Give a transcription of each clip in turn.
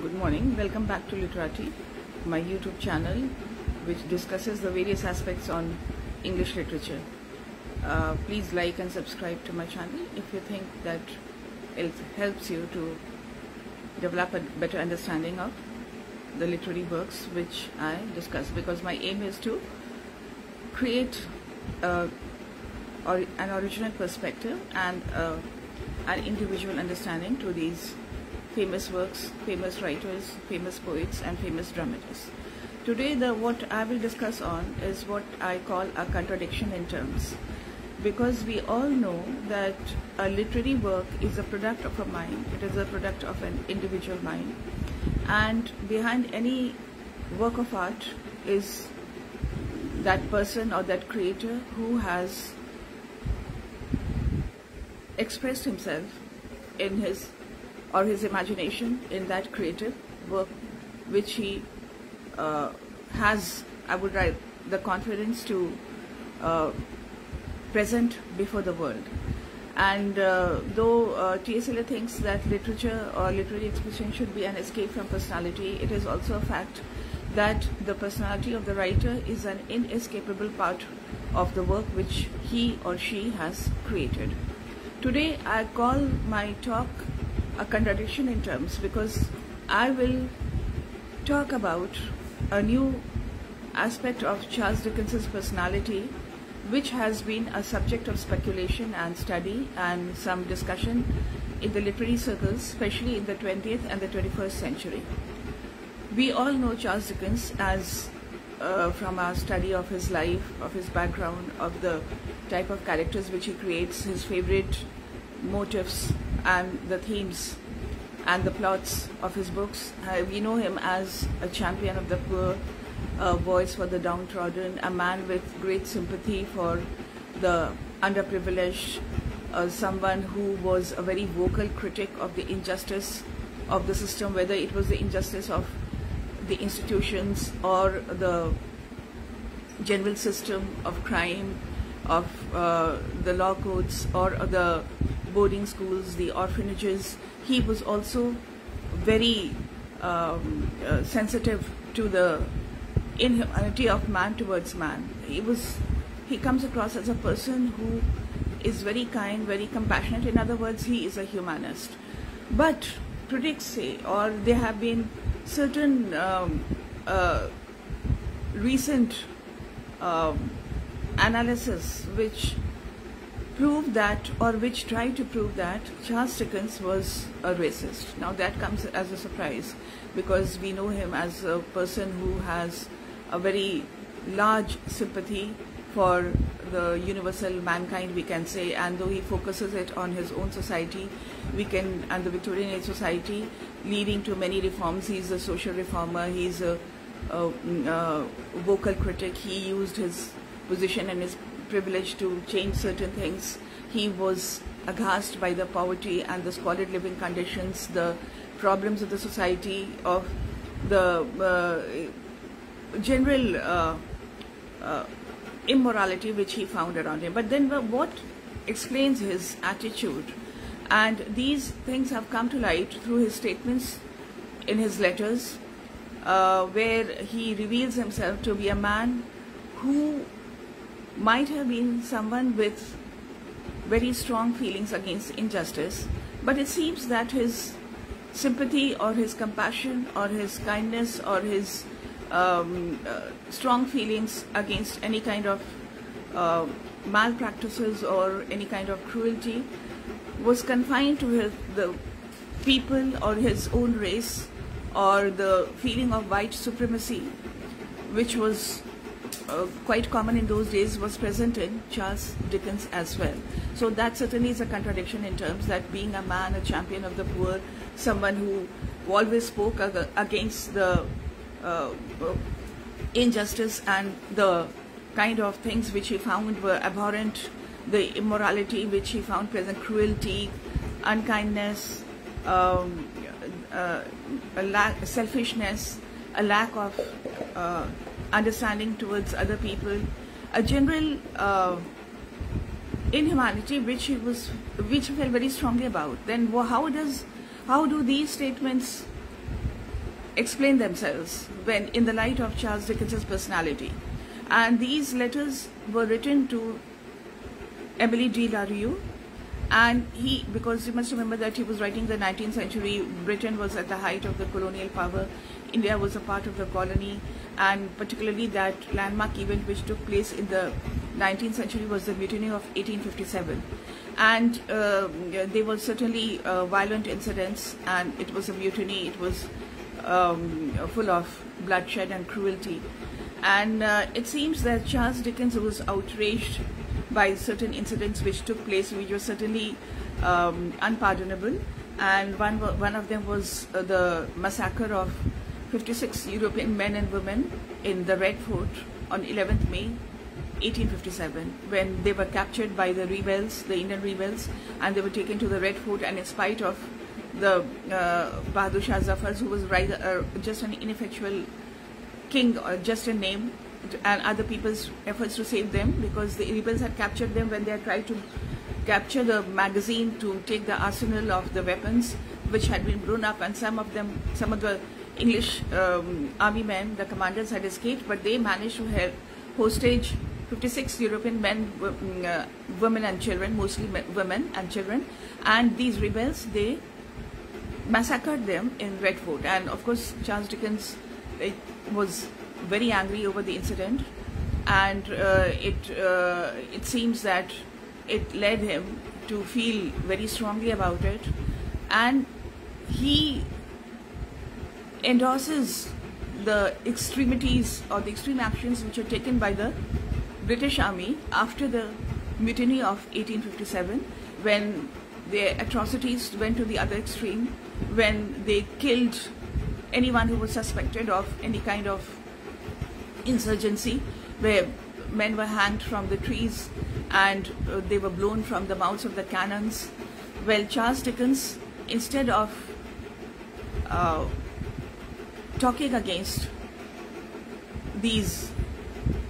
Good morning. Welcome back to Literati, my YouTube channel, which discusses the various aspects on English literature. Please like and subscribe to my channel if you think that it helps you to develop a better understanding of the literary works which I discuss, because my aim is to create an original perspective and an individual understanding to these famous works, famous writers, famous poets and famous dramatists. Today what I will discuss on is what I call a contradiction in terms, because we all know that a literary work is a product of a mind, it is a product of an individual mind, and behind any work of art is that person or that creator who has expressed himself in his imagination in that creative work which he has, I would write, the confidence to present before the world. And though T.S.Eliot thinks that literature or literary expression should be an escape from personality, it is also a fact that the personality of the writer is an inescapable part of the work which he or she has created. Today I call my talk a contradiction in terms, because I will talk about a new aspect of Charles Dickens's personality, which has been a subject of speculation and study and some discussion in the literary circles, especially in the 20th and the 21st century. We all know Charles Dickens as from our study of his life, of his background, of the type of characters which he creates, his favorite motifs and the themes and the plots of his books. We know him as a champion of the poor, a voice for the downtrodden, a man with great sympathy for the underprivileged, someone who was a very vocal critic of the injustice of the system, whether it was the injustice of the institutions or the general system of crime, of the law codes or the boarding schools, the orphanages. He was also very sensitive to the inhumanity of man towards man. He comes across as a person who is very kind, very compassionate. In other words, he is a humanist. But critics say, or there have been certain recent analysis which prove that, or which try to prove that, Charles Dickens was a racist. Now that comes as a surprise, because we know him as a person who has a very large sympathy for the universal mankind, we can say, and though he focuses it on his own society, and the Victorian age society, leading to many reforms. He's a social reformer, he's a vocal critic. He used his position and his privilege to change certain things. He was aghast by the poverty and the squalid living conditions, the problems of the society, of the general immorality which he found around him. But then what explains his attitude? And these things have come to light through his statements in his letters, where he reveals himself to be a man who might have been someone with very strong feelings against injustice, but it seems that his sympathy or his compassion or his kindness or his strong feelings against any kind of malpractices or any kind of cruelty was confined to the people or his own race, or the feeling of white supremacy, which was quite common in those days, was present in Charles Dickens as well. So that certainly is a contradiction in terms, that being a man, a champion of the poor, someone who always spoke against the injustice and the kind of things which he found were abhorrent, the immorality which he found present, cruelty, unkindness, selfishness, a lack of understanding towards other people, a general inhumanity which he felt very strongly about. Then how do these statements explain themselves when in the light of Charles Dickens's personality. And these letters were written to Emily de la Rue, and because you must remember that he was writing the 19th century, Britain was at the height of the colonial power, India was a part of the colony, and particularly that landmark event which took place in the 19th century was the mutiny of 1857. And there were certainly violent incidents, and it was a mutiny, it was full of bloodshed and cruelty. And it seems that Charles Dickens was outraged by certain incidents which took place, which were certainly unpardonable. And one of them was the massacre of 56 European men and women in the Red Fort on 11th May 1857, when they were captured by the rebels, the Indian rebels, and they were taken to the Red Fort, and in spite of the Bahadur Shah Zafar, who was just an ineffectual king, or just a name, and other people's efforts to save them, because the rebels had captured them when they had tried to capture the magazine to take the arsenal of the weapons which had been blown up, and some of the English army men, the commanders, had escaped, but they managed to help hostage 56 European men, women and children, mostly women and children, and these rebels, they massacred them in Red Fort. And of course Charles Dickens was very angry over the incident, and it seems that it led him to feel very strongly about it, and he endorses the extremities or the extreme actions which were taken by the British Army after the mutiny of 1857, when their atrocities went to the other extreme, when they killed anyone who was suspected of any kind of insurgency, where men were hanged from the trees and they were blown from the mouths of the cannons. Well, Charles Dickens, instead of talking against these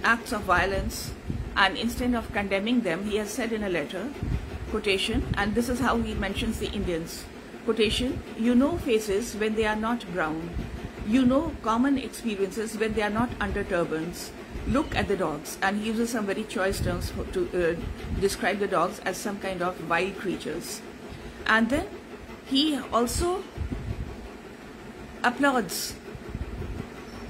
acts of violence, and instead of condemning them, he has said in a letter, quotation, and this is how he mentions the Indians, quotation, "You know faces when they are not brown. You know common experiences when they are not under turbans. Look at the dogs." And he uses some very choice terms to describe the dogs as some kind of wild creatures. And then he also applauds,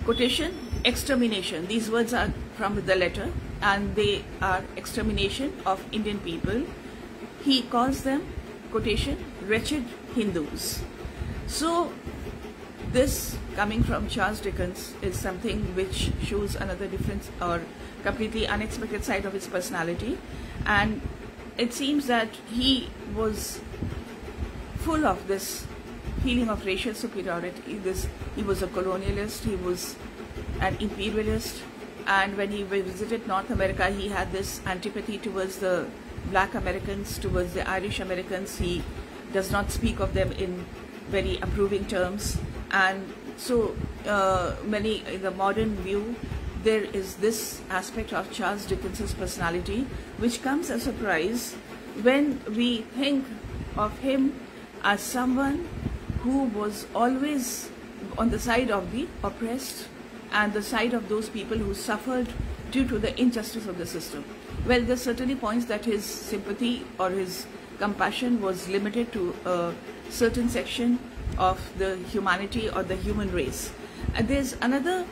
quotation, "extermination." These words are from the letter, and they are extermination of Indian people. He calls them, quotation, "wretched Hindus." So this, coming from Charles Dickens, is something which shows another difference or completely unexpected side of his personality. And it seems that he was full of this feeling of racial superiority. He was a colonialist, he was an imperialist, and when he visited North America, he had this antipathy towards the Black Americans, towards the Irish Americans. He does not speak of them in very approving terms. And so many, in the modern view, there is this aspect of Charles Dickens's personality which comes as a surprise when we think of him as someone who was always on the side of the oppressed and the side of those people who suffered due to the injustice of the system. Well, there certainly points that his sympathy or his compassion was limited to a certain section of the humanity or the human race. And there's another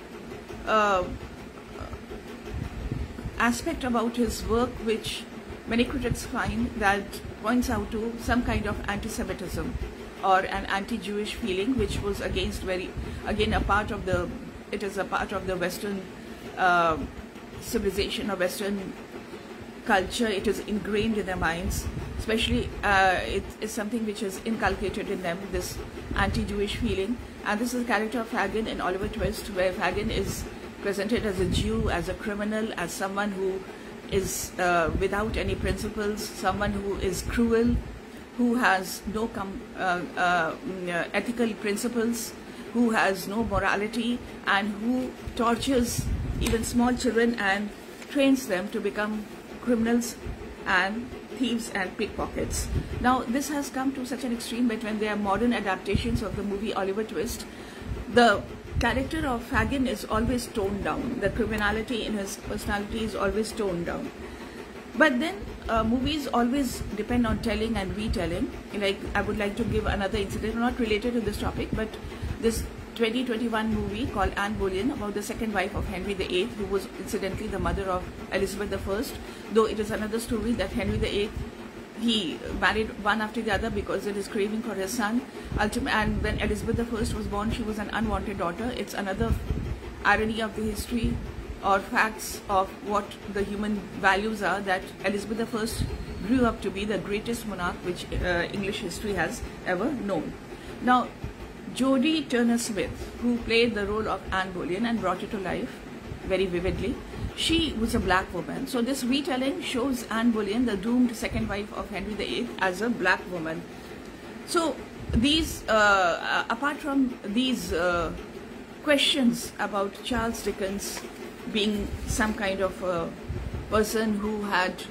aspect about his work which many critics find that points out to some kind of anti-Semitism or an anti-Jewish feeling, which was again a part of the Western civilization or Western culture. It is ingrained in their minds, especially it is something which is inculcated in them, this anti-Jewish feeling. And this is the character of Fagin in Oliver Twist, where Fagin is presented as a Jew, as a criminal, as someone who is without any principles, someone who is cruel, who has no ethical principles, who has no morality, and who tortures even small children and trains them to become criminals and thieves and pickpockets. Now, this has come to such an extreme that when there are modern adaptations of the movie Oliver Twist, the character of Fagin is always toned down. The criminality in his personality is always toned down. But then movies always depend on telling and retelling. Like, I would like to give another incident, not related to this topic, but this 2021 movie called Anne Boleyn, about the second wife of Henry VIII, who was incidentally the mother of Elizabeth I, though it is another story that Henry VIII, he married one after the other because of his craving for his son. And when Elizabeth I was born, she was an unwanted daughter. It's another irony of the history or facts of what the human values are, that Elizabeth I grew up to be the greatest monarch which English history has ever known. Now, Jodie Turner-Smith, who played the role of Anne Boleyn and brought it to life very vividly, she was a black woman. So this retelling shows Anne Boleyn, the doomed second wife of Henry VIII, as a black woman. So these, apart from these questions about Charles Dickens being some kind of a person who had,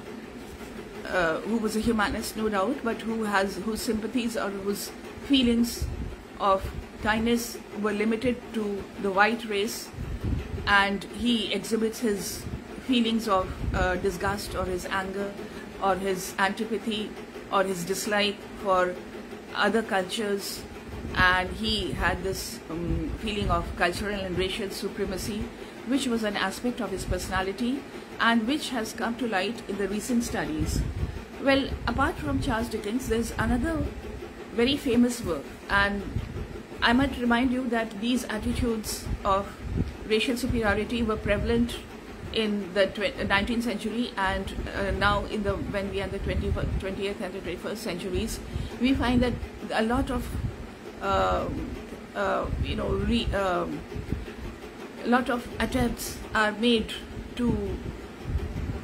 who was a humanist, no doubt, but whose sympathies or whose feelings of kindness were limited to the white race, and he exhibits his feelings of disgust or his anger or his antipathy or his dislike for other cultures, and he had this feeling of cultural and racial supremacy, which was an aspect of his personality and which has come to light in the recent studies. Well, apart from Charles Dickens, there's another very famous work, and I might remind you that these attitudes of racial superiority were prevalent in the 19th century, and now in the when we are in the 20th and the 21st centuries, we find that a lot of lot of attempts are made to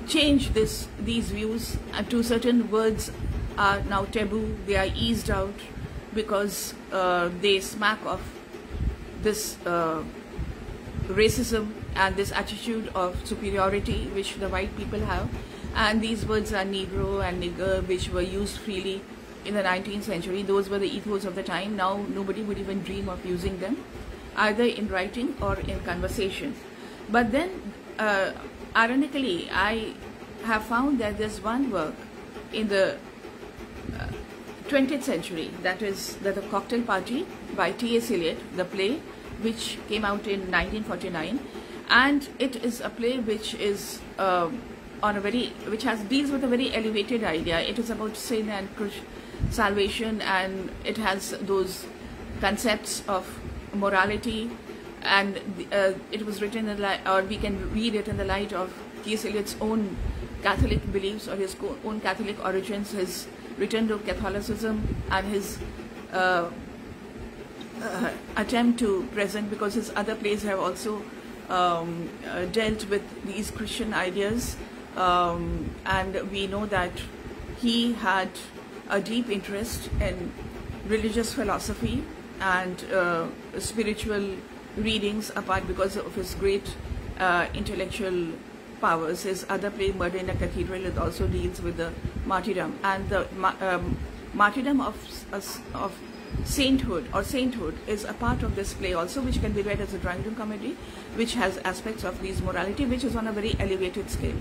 change these views, and to certain words are now taboo. They are eased out because they smack of this racism and this attitude of superiority which the white people have. And these words are Negro and nigger, which were used freely in the 19th century. Those were the ethos of the time. Now nobody would even dream of using them, either in writing or in conversation. But then, ironically, I have found that there's one work in the 20th century, that is The Cocktail Party by T.S.Eliot, the play, which came out in 1949, and it is a play which is deals with a very elevated idea. It is about sin and salvation, and it has those concepts of morality, and it was written in the light, or we can read it in the light of T.S. Eliot's own Catholic beliefs or his own Catholic origins, his return to Catholicism, and his attempt to present, because his other plays have also dealt with these Christian ideas, and we know that he had a deep interest in religious philosophy and spiritual readings, apart because of his great intellectual powers. His other play, Murder in a Cathedral, it also deals with the martyrdom, and the martyrdom of sainthood is a part of this play also, which can be read as a drawing room comedy, which has aspects of these morality, which is on a very elevated scale,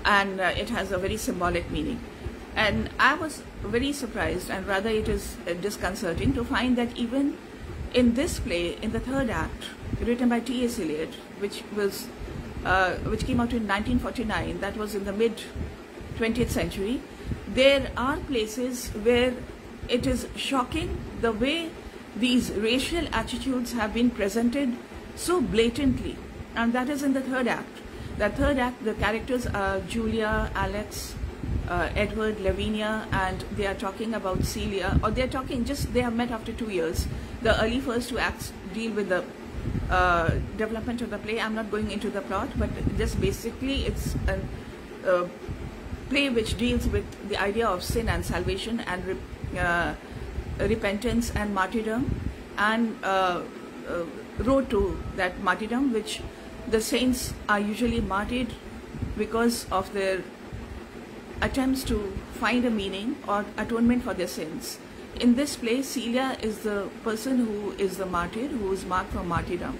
and it has a very symbolic meaning. And I was very surprised, and rather it is disconcerting to find that even in this play, in the third act, written by T.S. Eliot, which came out in 1949, that was in the mid-20th century, there are places where it is shocking the way these racial attitudes have been presented so blatantly, and that is in the third act. The third act, the characters are Julia, Alex, Edward, Lavinia, and they are talking about Celia, or they are talking just, they have met after 2 years. The early first two acts deal with the development of the play. I'm not going into the plot, but just basically it's a play which deals with the idea of sin and salvation and repentance and martyrdom, and road to that martyrdom, which the saints are usually martyred because of their attempts to find a meaning or atonement for their sins. in this play, Celia is the person who is the martyr, who is marked for martyrdom.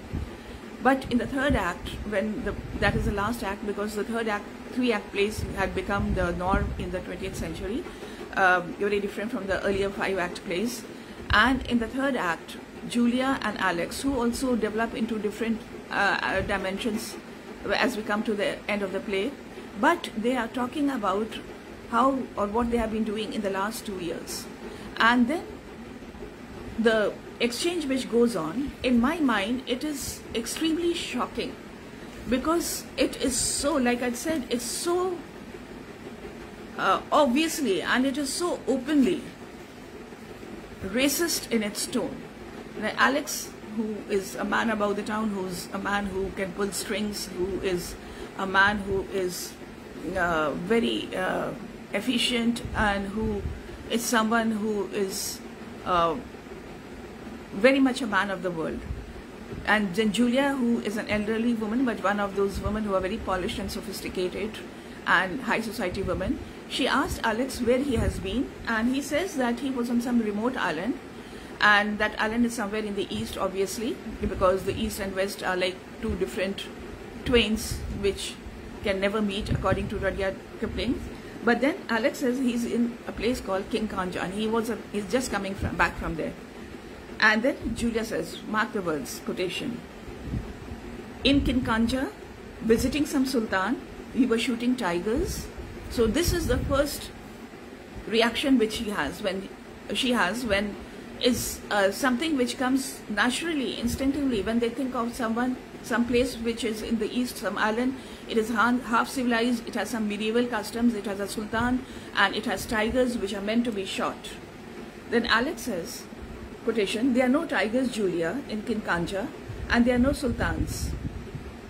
But in the third act, that is the last act, because the third act, 3-act plays had become the norm in the 20th century, very different from the earlier 5-act plays. And in the third act, Julia and Alex, who also develop into different dimensions as we come to the end of the play, but they are talking about how or what they have been doing in the last 2 years. And then the exchange which goes on, in my mind, it is extremely shocking, because it is so, like I said, it's so obviously, and it is so openly racist in its tone. Like Alex, who is a man about the town, who's a man who can pull strings, who is a man who is very efficient, and who is someone who is very much a man of the world. And then Julia, who is an elderly woman, but one of those women who are very polished and sophisticated and high society women, she asked Alex where he has been, and he says that he was on some remote island, and that island is somewhere in the east, obviously, because the east and west are like two different twains which can never meet, according to Rudyard Kipling. But then Alex says he's in a place called Kinkanja, and he's just coming back from there. And then Julia says, mark the words, quotation, in Kinkanja, visiting some sultan, we were shooting tigers. So this is the first reaction which she has when is something which comes naturally, instinctively, when they think of someone, some place which is in the east, some island. It is half civilized, it has some medieval customs, it has a sultan, and it has tigers which are meant to be shot. Then Alex says, quotation, there are no tigers, Julia, in Kinkanja, and there are no sultans.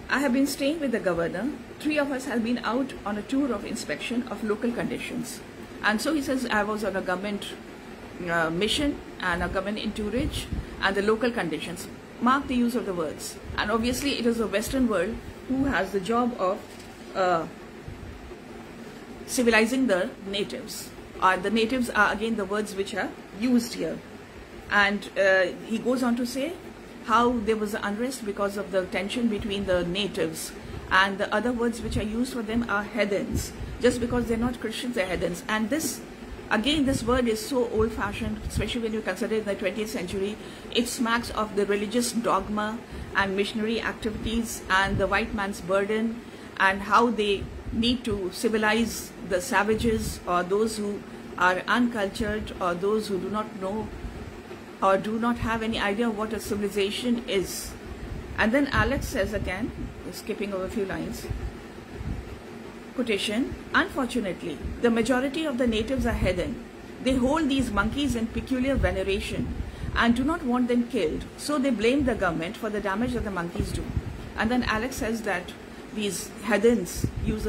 I have been staying with the governor. 3 of us have been out on a tour of inspection of local conditions. And so he says, I was on a government mission and a government entourage, and the local conditions. Mark the use of the words. And obviously it is the Western world who has the job of civilizing the natives. The natives are again the words which are used here. And he goes on to say how there was unrest because of the tension between the natives, and the other words which are used for them are heathens. Just because they're not Christians, they're heathens. And this, again, this word is so old-fashioned, especially when you consider it in the 20th century. It smacks of the religious dogma and missionary activities and the white man's burden, and how they need to civilize the savages, or those who are uncultured, or those who do not know or do not have any idea what a civilization is. And then Alex says again, skipping over a few lines, quotation, unfortunately, the majority of the natives are heathen. They hold these monkeys in peculiar veneration and do not want them killed, so they blame the government for the damage that the monkeys do. And then Alex says that these heathens, he uses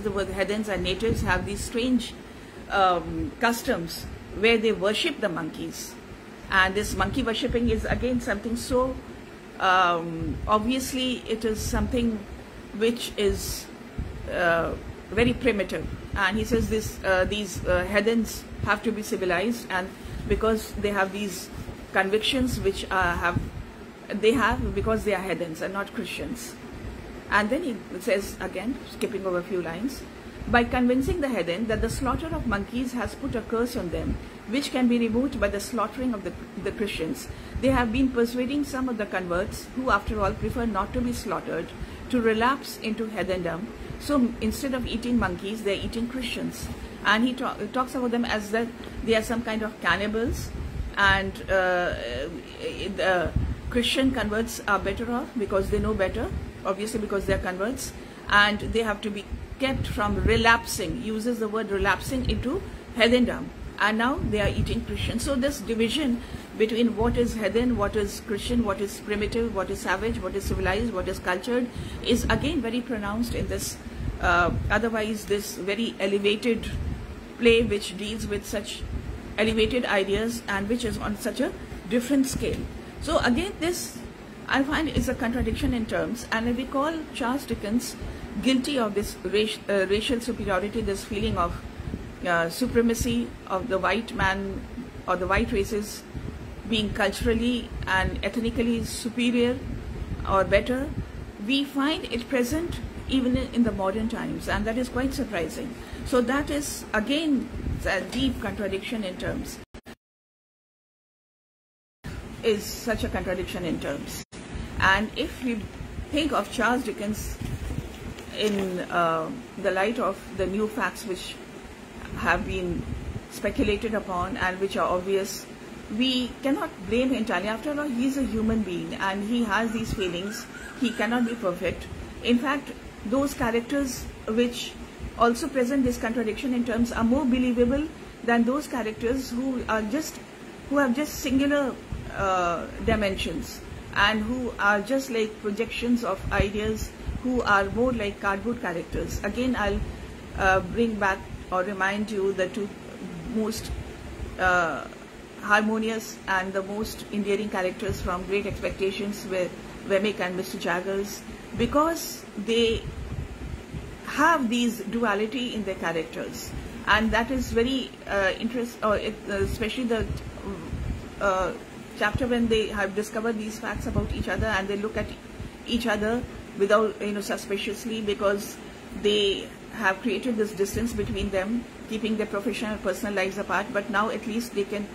the word heathens, and natives have these strange customs where they worship the monkeys. And this monkey worshipping is again something so obviously it is something which is very primitive. And he says these heathens have to be civilized, and because they have these convictions which they have because they are heathens and not Christians. And then he says again, skipping over a few lines, by convincing the heathen that the slaughter of monkeys has put a curse on them, which can be removed by the slaughtering of the Christians, they have been persuading some of the converts, who after all prefer not to be slaughtered, to relapse into heathendom. So instead of eating monkeys, they are eating Christians. And he talks about them as that they are some kind of cannibals, and the Christian converts are better off because they know better, obviously because they are converts, and they have to be kept from relapsing, uses the word relapsing into heathendom, and now they are eating Christian. So this division between what is heathen, what is Christian, what is primitive, what is savage, what is civilized, what is cultured, is again very pronounced in this otherwise this very elevated play, which deals with such elevated ideas and which is on such a different scale. So again, this I find is a contradiction in terms, and we call Charles Dickens guilty of this racial superiority, this feeling of supremacy of the white man or the white races being culturally and ethnically superior or better, we find it present even in the modern times, and that is quite surprising. So that is again a deep contradiction in terms, is such a contradiction in terms. And if we think of Charles Dickens in the light of the new facts which have been speculated upon and which are obvious, we cannot blame him entirely. After all, he is a human being and he has these feelings. He cannot be perfect. In fact, those characters which also present this contradiction in terms are more believable than those characters who have just singular dimensions and who are just like projections of ideas, who are more like cardboard characters. Again, I'll bring back or remind you the two most harmonious and the most endearing characters from Great Expectations were Wemmick and Mr. Jaggers, because they have these duality in their characters, and that is very interesting, especially the chapter when they have discovered these facts about each other and they look at each other without, suspiciously, because they have created this distance between them, keeping their professional and personal lives apart. But now at least they can,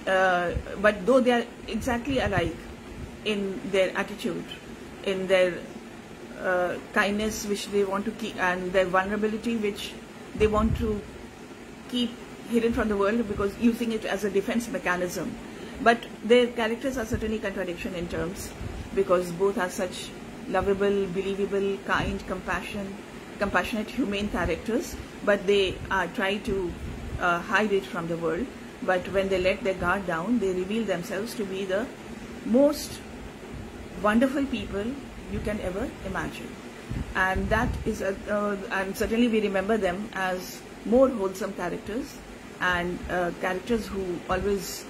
but though they are exactly alike in their attitude, in their kindness which they want to keep, and their vulnerability which they want to keep hidden from the world, because using it as a defense mechanism. But their characters are certainly contradiction in terms, because both are such lovable, believable, kind, compassionate, humane characters, but they try to hide it from the world. But when they let their guard down, they reveal themselves to be the most wonderful people you can ever imagine. And that is, and certainly we remember them as more wholesome characters, and characters who always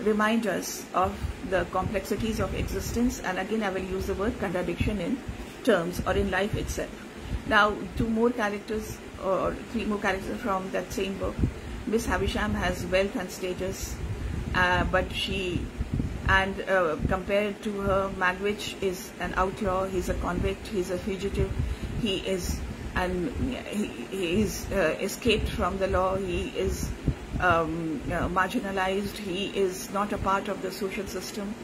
remind us of the complexities of existence. And again, I will use the word contradiction in terms or in life itself. Now, two more characters or three more characters from that same book. Miss Havisham has wealth and status, but she, and compared to her, Magwitch is an outlaw, he's a convict, he's a fugitive, he is escaped from the law, he is marginalized, he is not a part of the social system.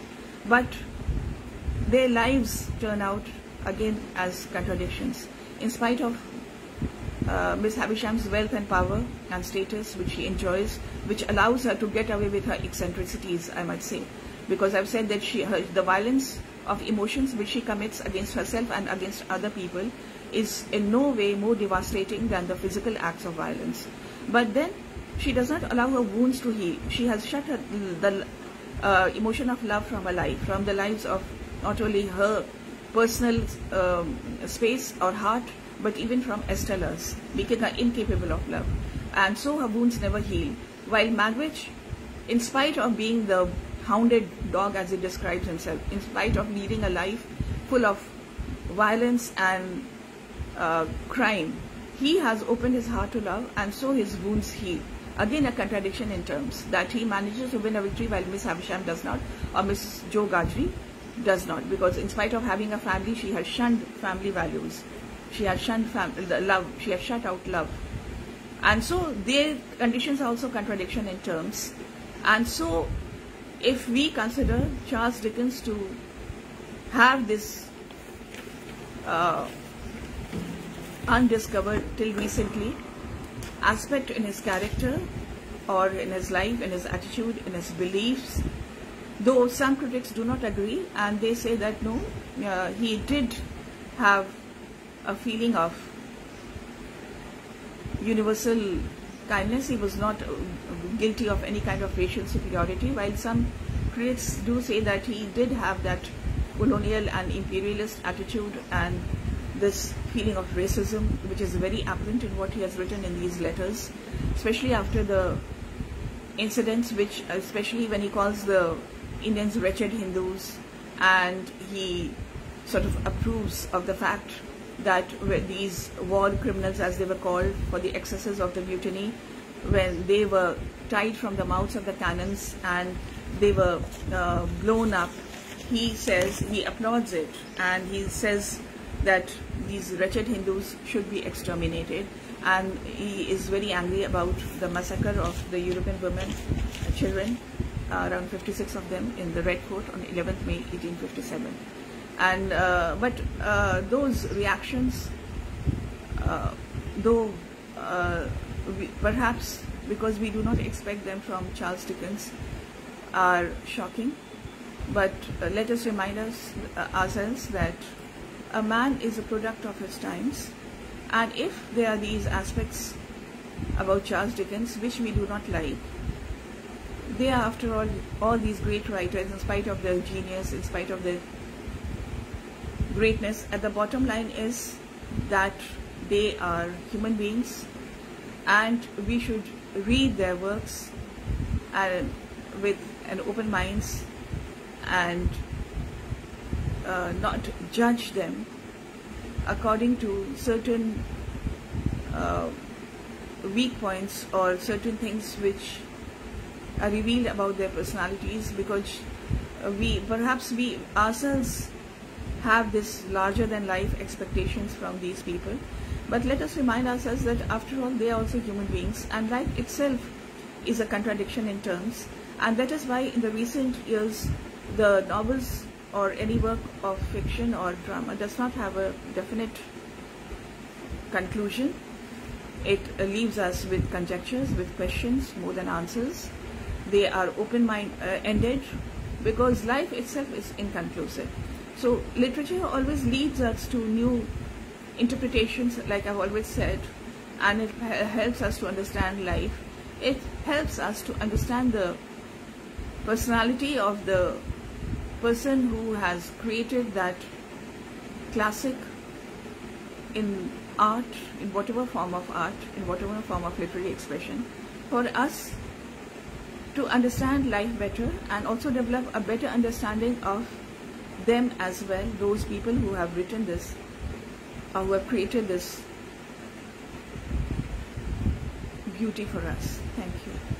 But their lives turn out again as contradictions. In spite of Miss Havisham's wealth and power and status which she enjoys, which allows her to get away with her eccentricities, I might say, because I've said that the violence of emotions which she commits against herself and against other people is in no way more devastating than the physical acts of violence. But then she does not allow her wounds to heal. She has shut the emotion of love from her life, from the lives of not only her personal space or heart, but even from Estella's, making her incapable of love. And so her wounds never heal. While Magwitch, in spite of being the hounded dog as he describes himself, in spite of leading a life full of violence and crime, he has opened his heart to love, and so his wounds heal. Again, a contradiction in terms, that he manages to win a victory while Miss Havisham does not, or Miss Jo Gajri does not, because in spite of having a family, she has shunned family values. She has shunned love. She has shut out love. And so their conditions are also contradiction in terms. And so if we consider Charles Dickens to have this undiscovered till recently aspect in his character, or in his life, in his attitude, in his beliefs, though some critics do not agree, and they say that no, he did have a feeling of universal kindness. He was not guilty of any kind of racial superiority, while some critics do say that he did have that colonial and imperialist attitude and this feeling of racism, which is very apparent in what he has written in these letters, especially after the incidents, which especially when he calls the Indians wretched Hindus, and he sort of approves of the fact that these war criminals, as they were called, for the excesses of the mutiny, when they were tied from the mouths of the cannons and they were blown up, he applauds it, and he says that these wretched Hindus should be exterminated, and he is very angry about the massacre of the European women, children, around 56 of them in the Red Fort on 11th May 1857. And but those reactions, though perhaps because we do not expect them from Charles Dickens, are shocking. But let us remind ourselves that a man is a product of his times, and if there are these aspects about Charles Dickens which we do not like, they are, after all these great writers, in spite of their genius, in spite of their greatness, at the bottom line is that they are human beings, and we should read their works with an open minds and not judge them according to certain weak points or certain things which are revealed about their personalities, because we ourselves have this larger than life expectations from these people. But let us remind ourselves that after all they are also human beings, and life itself is a contradiction in terms, and that is why in the recent years the novels or any work of fiction or drama does not have a definite conclusion. It leaves us with conjectures, with questions more than answers. They are open-ended because life itself is inconclusive. So literature always leads us to new interpretations, like I've always said, and it helps us to understand life. It helps us to understand the personality of the person who has created that classic in art, in whatever form of art, in whatever form of literary expression, for us to understand life better and also develop a better understanding of them as well, those people who have written this or who have created this beauty for us. Thank you.